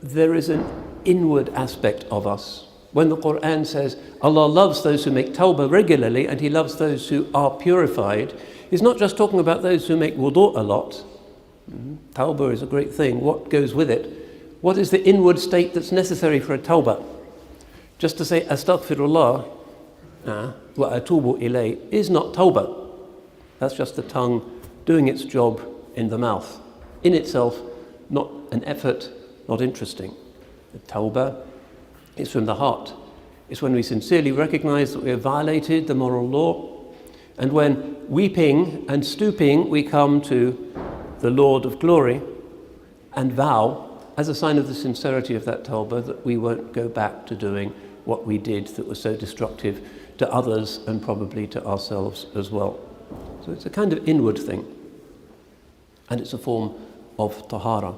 there is an inward aspect of us. When the Quran says Allah loves those who make tawbah regularly and He loves those who are purified, He's not just talking about those who make wudu a lot. Tawbah is a great thing. What goes with it? What is the inward state that's necessary for a tawbah? Just to say astaghfirullah wa atubu ilay is not tawbah. That's just the tongue doing its job in the mouth. In itself, not an effort, not interesting. The tawbah is from the heart. It's when we sincerely recognize that we have violated the moral law, and when weeping and stooping we come to the Lord of glory and vow, as a sign of the sincerity of that tawbah, that we won't go back to doing what we did that was so destructive to others and probably to ourselves as well. So it's a kind of inward thing, and it's a form of tahara.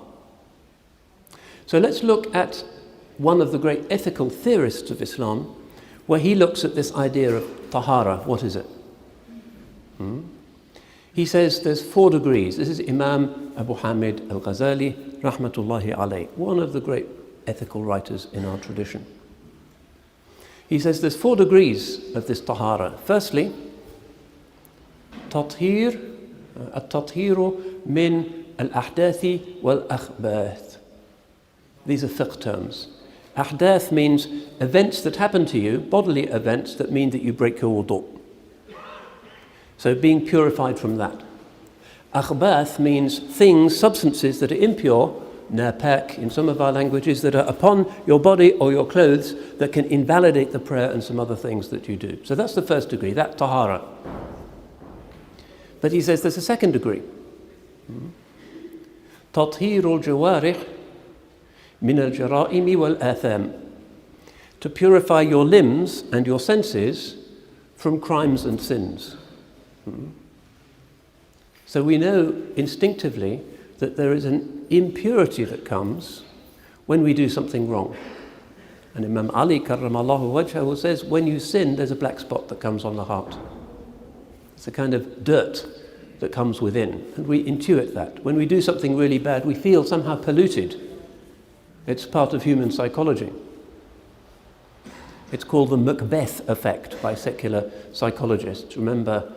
So let's look at one of the great ethical theorists of Islam, where he looks at this idea of tahara. What is it? He says there's 4 degrees. This is Imam Abu Hamid al-Ghazali, rahmatullahi alayh, one of the great ethical writers in our tradition. He says there's 4 degrees of this tahara. Firstly, tathir, at-tathiru min al-ahdathi wal-akhbath. These are fiqh terms. Ahdath means events that happen to you, bodily events that mean that you break your wudu. So being purified from that. Akhbath means things, substances that are impure, napak in some of our languages, that are upon your body or your clothes that can invalidate the prayer and some other things that you do. So that's the first degree, that tahara. But he says there's a second degree. Tathirul jawarih min al-jara'imi wal-atham. To purify your limbs and your senses from crimes and sins. So we know instinctively that there is an impurity that comes when we do something wrong. And Imam Ali karramallahu wajhahu says, when you sin, there's a black spot that comes on the heart. It's a kind of dirt that comes within, and we intuit that. When we do something really bad, we feel somehow polluted. It's part of human psychology. It's called the Macbeth effect by secular psychologists. Remember,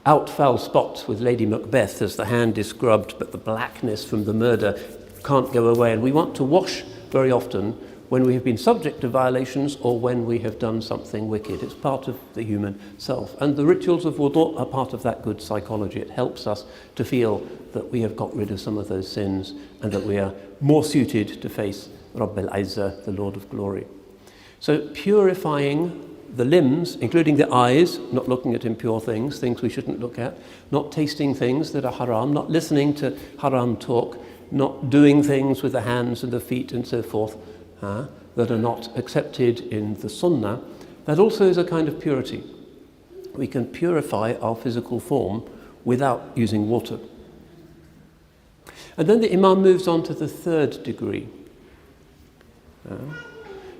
out foul spot with Lady Macbeth as the hand is scrubbed, but the blackness from the murder can't go away. And we want to wash very often when we have been subject to violations or when we have done something wicked. It's part of the human self. And the rituals of wudu are part of that good psychology. It helps us to feel that we have got rid of some of those sins and that we are more suited to face Rabb al-Izzah, the Lord of Glory. So purifying the limbs, including the eyes, not looking at impure things, things we shouldn't look at, not tasting things that are haram, not listening to haram talk, not doing things with the hands and the feet and so forth that are not accepted in the sunnah. That also is a kind of purity. We can purify our physical form without using water. And then the Imam moves on to the third degree.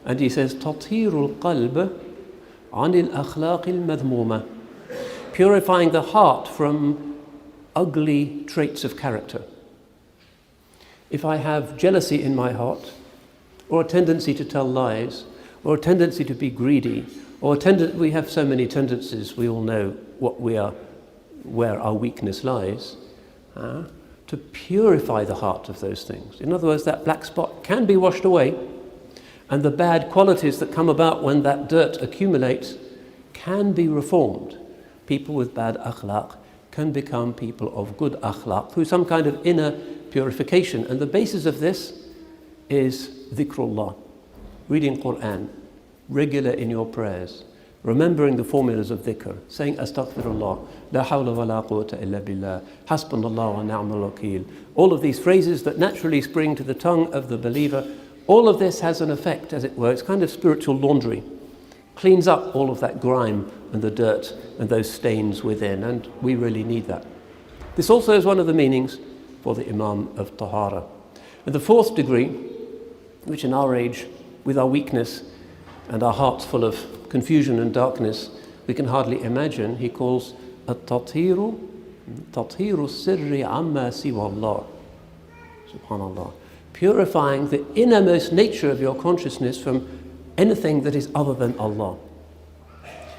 And he says, تطهير القلب عن الأخلاق المذمومة. Purifying the heart from ugly traits of character. If I have jealousy in my heart, or a tendency to tell lies, or a tendency to be greedy, or we have so many tendencies, we all know where our weakness lies, to purify the heart of those things. In other words, that black spot can be washed away, and the bad qualities that come about when that dirt accumulates can be reformed. People with bad akhlaq can become people of good akhlaq through some kind of inner purification. And the basis of this is dhikrullah, reading Quran, regular in your prayers, remembering the formulas of dhikr, saying astaghfirullah, la hawla wa la quwwata illa billah, hasbunallah wa ni'mal wakeel. All of these phrases that naturally spring to the tongue of the believer, all of this has an effect, as it were. It's kind of spiritual laundry. Cleans up all of that grime and the dirt and those stains within, and we really need that. This also is one of the meanings for the Imam of Tahara. And the fourth degree, which in our age, with our weakness and our hearts full of confusion and darkness, we can hardly imagine, he calls At-tathiru sirri amma siwa Allah. Subhanallah. purifying the innermost nature of your consciousness from anything that is other than Allah.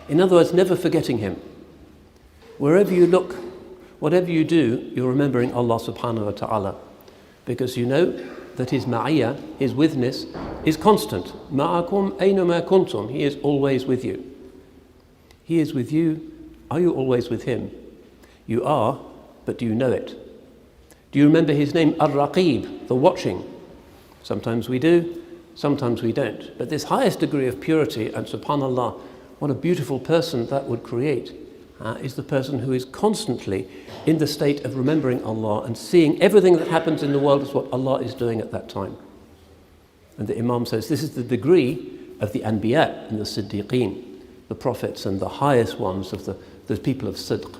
In other words, never forgetting Him. Wherever you look, whatever you do, you're remembering Allah subhanahu wa ta'ala, because you know that His ma'iyah, His witness, is constant. Ma'akum aynama kuntum. He is always with you. He is with you. Are you always with Him? You are, but do you know it? Do you remember His name, Ar-Raqib, the watching? Sometimes we do, sometimes we don't. But this highest degree of purity, and subhanAllah, what a beautiful person that would create, is the person who is constantly in the state of remembering Allah and seeing everything that happens in the world as what Allah is doing at that time. And the Imam says this is the degree of the Anbiya and the Siddiqeen, the prophets and the highest ones of the people of Sidq.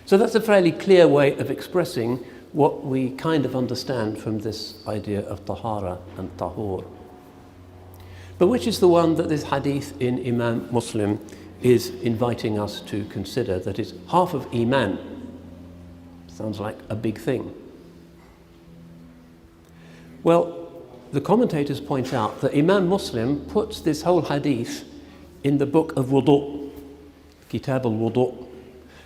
So that's a fairly clear way of expressing what we kind of understand from this idea of tahara and tahur. But which is the one that this hadith in Imam Muslim is inviting us to consider, that is half of Iman? Sounds like a big thing. Well, the commentators point out that Imam Muslim puts this whole hadith in the book of wudu, Kitab al-Wudu.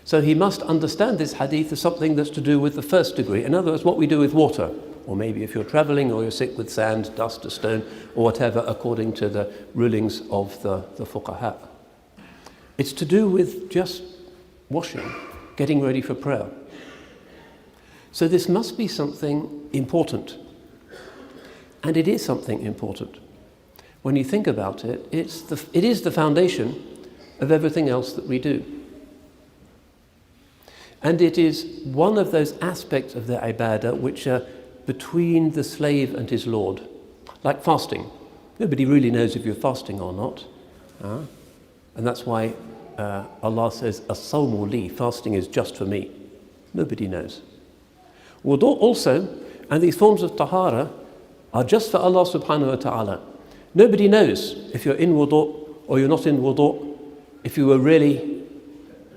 So he must understand this hadith as something that's to do with the first degree. In other words, what we do with water, or maybe if you're traveling or you're sick with sand, dust, or stone, or whatever, according to the rulings of the fuqaha. It's to do with just washing, getting ready for prayer. So this must be something important. And it is something important. When you think about it, it is the foundation of everything else that we do. And it is one of those aspects of the ibadah which are between the slave and his Lord. Like fasting. Nobody really knows if you're fasting or not. And that's why Allah says, as-sawmu li, fasting is just for me. Nobody knows. Wudu also, and these forms of tahara, are just for Allah subhanahu wa ta'ala. Nobody knows if you're in wudu or you're not in wudu, if you were really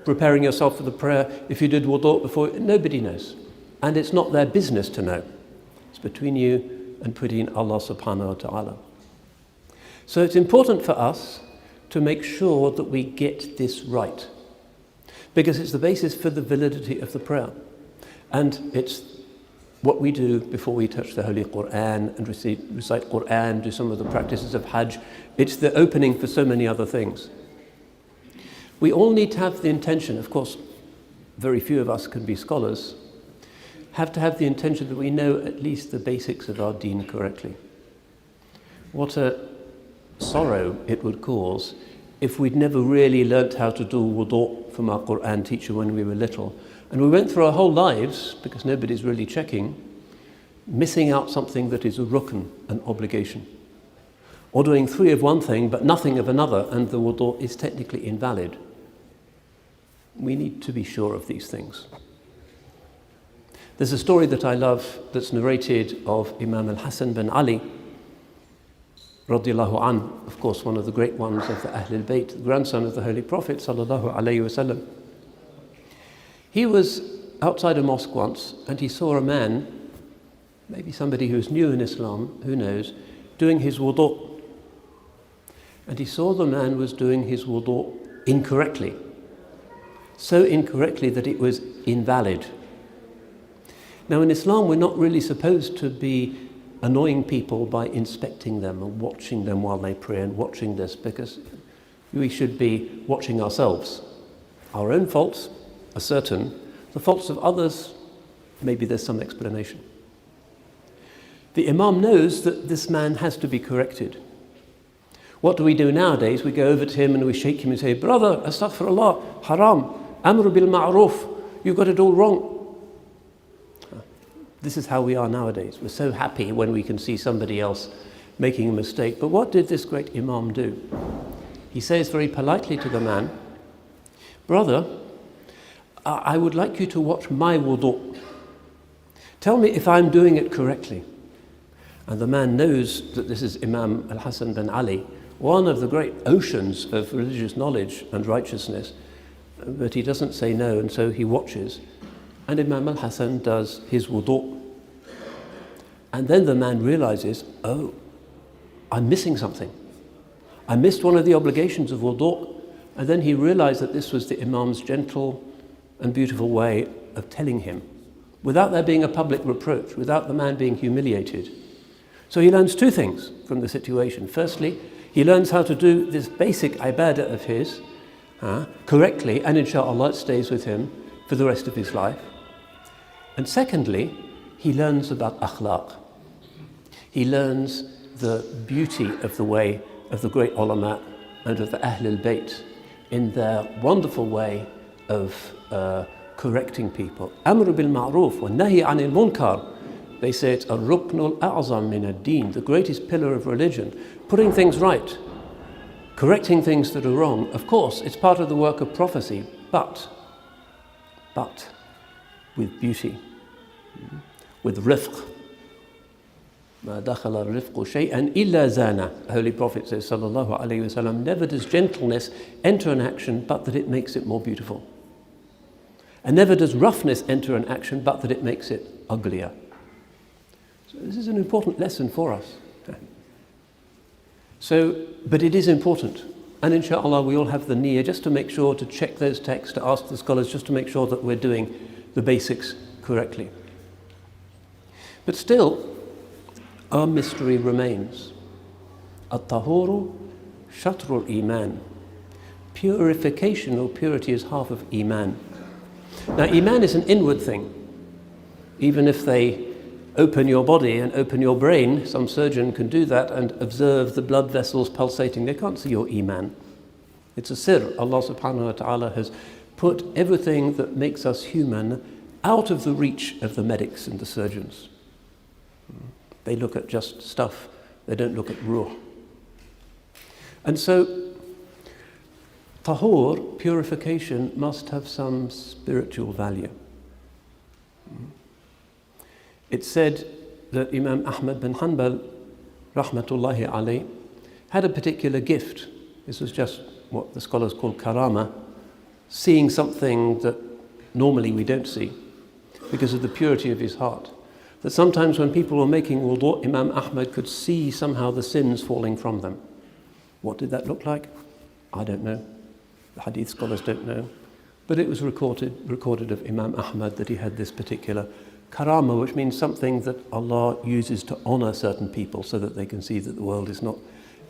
preparing yourself for the prayer, if you did wudu before, nobody knows. And it's not their business to know. It's between you and between Allah subhanahu wa ta'ala. So it's important for us to make sure that we get this right, because it's the basis for the validity of the prayer. And it's what we do before we touch the Holy Quran and recite Quran, do some of the practices of Hajj. It's the opening for so many other things. We all need to have the intention, of course, very few of us can be scholars, have to have the intention that we know at least the basics of our deen correctly. What a sorrow it would cause if we'd never really learnt how to do wudu from our Quran teacher when we were little, and we went through our whole lives, because nobody's really checking, missing out something that is a rukn, an obligation, or doing 3 of one thing but nothing of another, and the wudu is technically invalid. We need to be sure of these things. There's a story that I love that's narrated of Imam al-Hasan bin Ali radiallahu an, of course one of the great ones of the Ahlul Bayt, the grandson of the Holy Prophet sallallahu alayhi wasallam. He was outside a mosque once and he saw a man, maybe somebody who's new in Islam, who knows, doing his wudu. And he saw the man was doing his wudu incorrectly. So incorrectly that it was invalid. Now in Islam we're not really supposed to be annoying people by inspecting them and watching them while they pray and watching this, because we should be watching ourselves. Our own faults are certain. The faults of others, maybe there's some explanation. The Imam knows that this man has to be corrected. What do we do nowadays? We go over to him and we shake him and say, brother, astaghfirullah, haram, amr bil ma'ruf, you've got it all wrong. This is how we are nowadays. We're so happy when we can see somebody else making a mistake. But what did this great Imam do? He says very politely to the man, brother, I would like you to watch my wudu. Tell me if I'm doing it correctly. And the man knows that this is Imam al-Hasan bin Ali, one of the great oceans of religious knowledge and righteousness, but he doesn't say no, and so he watches. And Imam al-Hasan does his wudu. And then the man realizes, oh, I'm missing something. I missed one of the obligations of wudu. And then he realized that this was the Imam's gentle and beautiful way of telling him, without there being a public reproach, without the man being humiliated. So he learns two things from the situation. Firstly, he learns how to do this basic ibadah of his correctly, and inshallah it stays with him for the rest of his life. And secondly, he learns about akhlaq. He learns the beauty of the way of the great ulama and of the Ahlul Bayt in their wonderful way of correcting people. Amr bil ma'ruf wa nahi anil munkar. They say it's a ruknul a'zam min ad-din, the greatest pillar of religion. Putting things right, correcting things that are wrong. Of course, it's part of the work of prophecy, but with beauty, with rifq. ما دخل الرفق شيئا إلا زانه. The Holy Prophet says, sallallahu alayhi wasallam, never does gentleness enter an action but that it makes it more beautiful. And never does roughness enter an action but that it makes it uglier. So this is an important lesson for us. But it is important. And inshallah we all have the niyyah just to make sure to check those texts, to ask the scholars just to make sure that we're doing the basics correctly. But still, our mystery remains. At-tahuru shatrul iman. Purification or purity is half of iman. Now, iman is an inward thing. Even if they open your body and open your brain, some surgeon can do that and observe the blood vessels pulsating. They can't see your iman. It's a sir. Allah subhanahu wa ta'ala has put everything that makes us human out of the reach of the medics and the surgeons. They look at just stuff. They don't look at ruh. And so, tahur, purification, must have some spiritual value. It's said that Imam Ahmad bin Hanbal, rahmatullahi alayh, had a particular gift. This was just what the scholars call karama, seeing something that normally we don't see because of the purity of his heart. That sometimes when people were making wudu, Imam Ahmad could see somehow the sins falling from them. What did that look like? I don't know. The hadith scholars don't know. But it was recorded of Imam Ahmad that he had this particular karama, which means something that Allah uses to honor certain people so that they can see that the world is not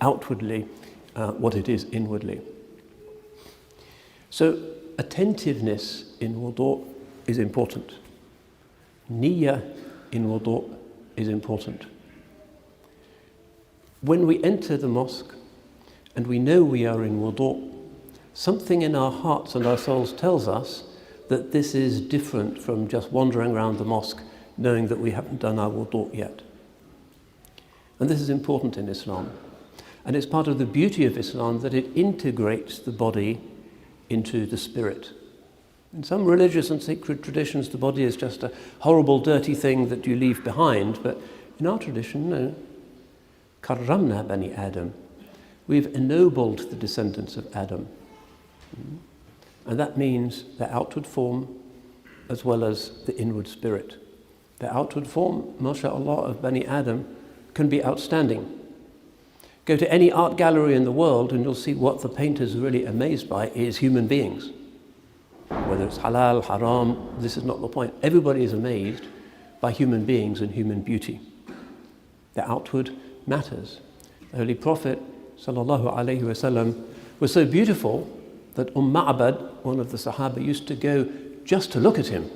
outwardly what it is inwardly. So attentiveness in wudu is important. Niyyah in wudu is important. When we enter the mosque and we know we are in wudu, something in our hearts and our souls tells us that this is different from just wandering around the mosque knowing that we haven't done our wudu yet. And this is important in Islam. And it's part of the beauty of Islam that it integrates the body into the spirit. In some religious and sacred traditions, the body is just a horrible, dirty thing that you leave behind. But in our tradition, no. Karramna bani Adam. We've ennobled the descendants of Adam. And that means the outward form as well as the inward spirit. The outward form, mashallah, of Bani Adam can be outstanding. Go to any art gallery in the world and you'll see what the painters are really amazed by is human beings. Whether it's halal, haram, this is not the point. Everybody is amazed by human beings and human beauty. The outward matters. The Holy Prophet sallallahu alaihi wasallam was so beautiful that Ma'bad, one of the Sahaba, used to go just to look at him.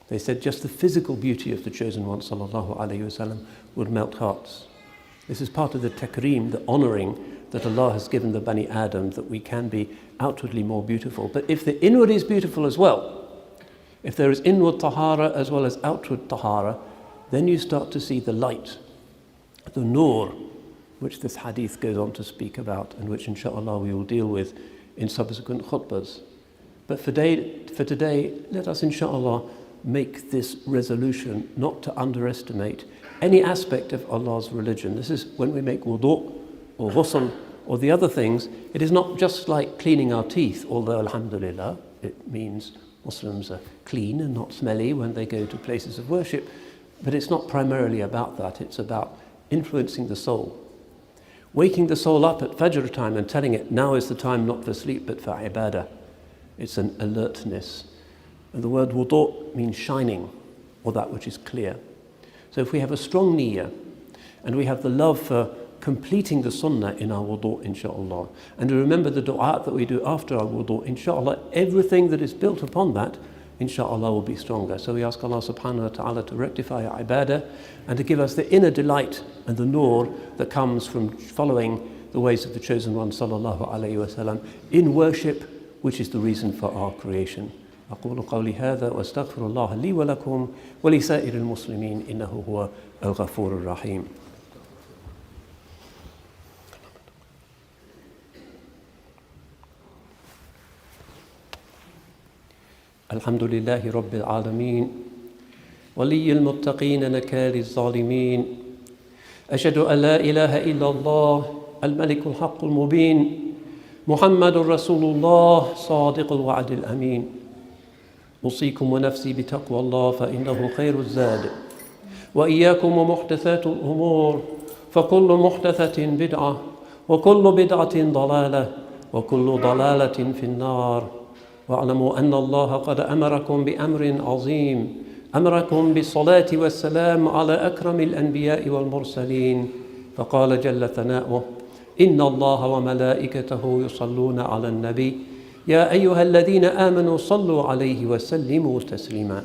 They said just the physical beauty of the chosen one sallallahu alaihi wasallam would melt hearts. This is part of the takreem, the honouring that Allah has given the Bani Adam, that we can be outwardly more beautiful. But if the inward is beautiful as well, if there is inward tahara as well as outward tahara, then you start to see the light, the nur, which this hadith goes on to speak about and which inshallah we will deal with in subsequent khutbahs. But for today, let us inshallah make this resolution not to underestimate any aspect of Allah's religion. This is when we make wudu or ghusl or the other things, it is not just like cleaning our teeth, although alhamdulillah, it means Muslims are clean and not smelly when they go to places of worship. But it's not primarily about that. It's about influencing the soul. Waking the soul up at Fajr time and telling it, now is the time not for sleep but for ibadah. It's an alertness. And the word wudu means shining, or that which is clear. So if we have a strong niyyah, and we have the love for completing the sunnah in our wudu, inshaAllah, and to remember the dua that we do after our wudu, inshaAllah, everything that is built upon that, inshaAllah, will be stronger. So we ask Allah subhanahu wa ta'ala to rectify our ibadah and to give us the inner delight and the nur that comes from following the ways of the chosen one, sallallahu alayhi wa sallam, in worship, which is the reason for our creation. أقول قولي هذا وأستغفر الله لي ولكم ولسائر المسلمين إنه هو الغفور الرحيم. الحمد لله رب العالمين ولي المتقين نكال الظالمين أشهد أن لا إله إلا الله الملك الحق المبين محمد رسول الله صادق الوعد الأمين أوصيكم ونفسي بتقوى الله فإنه خير الزاد وإياكم ومحدثات الأمور فكل محدثة بدعة وكل بدعة ضلالة وكل ضلالة في النار. واعلموا أن الله قد أمركم بأمر عظيم، أمركم بالصلاة والسلام على أكرم الأنبياء والمرسلين، فقال جل ثناؤه: إن الله وملائكته يصلون على النبي يا أيها الذين آمنوا صلوا عليه وسلموا تسليما.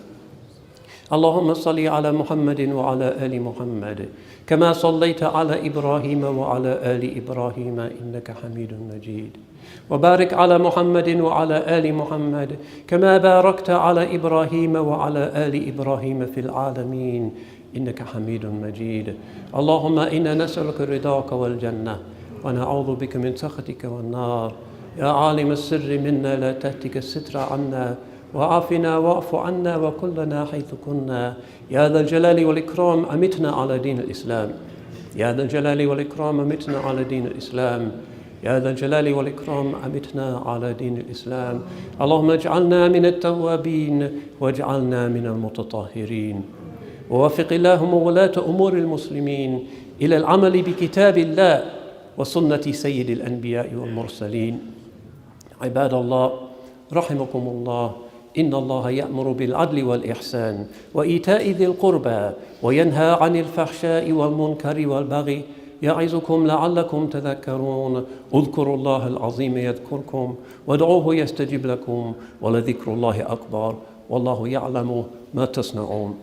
اللهم صل على محمد وعلى آل محمد كما صليت على إبراهيم وعلى آل إبراهيم إنك حميد مجيد، وبارك على محمد وعلى آل محمد كما باركت على إبراهيم وعلى آل إبراهيم في العالمين إنك حميد مجيد. اللهم إنا نسألك رضاك والجنة ونعوذ بك من سخطك والنار. يا عالم السر منا لا تهتك الستر عنا وعافنا واعف عنا وكلنا حيث كنا. يا ذا الجلال والإكرام أمتنا على دين الإسلام. يا ذا الجلال والإكرام أمتنا على دين الإسلام. يا ذا الجلال والإكرام أمتنا على دين الإسلام. اللهم اجعلنا من التوابين واجعلنا من المتطهرين. ووفق اللهم ولاة أمور المسلمين إلى العمل بكتاب الله وسنة سيد الأنبياء والمرسلين. عباد الله رحمكم الله، إن الله يأمر بالعدل والإحسان وإيتاء ذي القربى وينهى عن الفحشاء والمنكر والبغي يعظكم لعلكم تذكرون. اذكروا الله العظيم يذكركم وادعوه يستجب لكم ولذكر الله أكبر والله يعلم ما تصنعون.